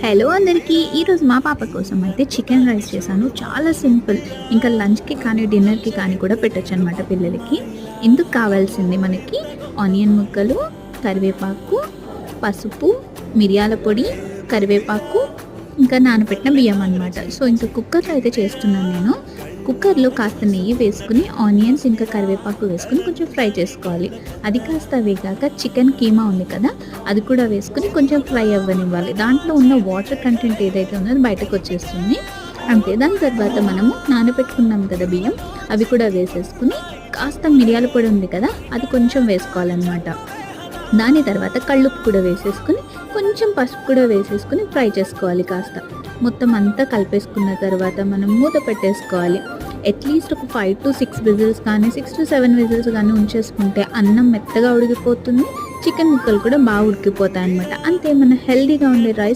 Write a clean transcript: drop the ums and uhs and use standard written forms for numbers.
Hello అందరికీ! ఈరోజు మా పాప కోసం అయితే చికెన్ రైస్ చేశాను. చాలా సింపుల్. ఇంకా లంచ్‌కి కానీ, డిన్నర్‌కి కానీ కూడా పెట్టొచ్చనమాట పిల్లలకి. ఇందుకు కావాల్సింది మనకి ఆనియన్ ముక్కలు, కరివేపాకు, పసుపు, మిరియాల పొడి, కరివేపాకు, ఇంకా నానబెట్టిన బియ్యం అనమాట. సో, ఇంకా కుక్కర్‌లో అయితే చేస్తున్నాను నేను. కుక్కర్‌లో కాస్త నెయ్యి వేసుకుని, ఆనియన్స్ ఇంకా కరివేపాకు వేసుకొని కొంచెం ఫ్రై చేసుకోవాలి. అది కాస్త వేగాక చికెన్ కీమా ఉంది కదా! అది కూడా వేసుకొని కొంచెం ఫ్రై అవ్వనివ్వాలి. దాంట్లో ఉన్న వాటర్ కంటెంట్ ఏదైతే ఉందో అది బయటకొచ్చేస్తుంది. అంతే. దాని తర్వాత మనము నానబెట్టుకున్నాం కదా బియ్యం, అవి కూడా వేసేసుకొని కాస్త మిరియాల పొడి ఉంది కదా! అది కొంచెం వేసుకోవాలనమాట. దాని తర్వాత కల్లుప్పు కూడా వేసేసుకొని, కొంచెం పసుపు కూడా వేసేసుకొని ఫ్రై చేసుకోవాలి కాస్త. మొత్తం అంతా కలిపేసుకున్న తర్వాత మనం మూత పెట్టేసుకోవాలి. అట్‌లీస్ట్ ఒక 5-6 విజిల్స్ కానీ, 6-7 విజిల్స్ కానీ ఉంచేసుకుంటే అన్నం మెత్తగా ఉడికిపోతుంది. చికెన్ ముక్కలు కూడా బాగా ఉడికిపోతాయన్నమాట. అంతే, మన హెల్తీగా ఉండే రైస్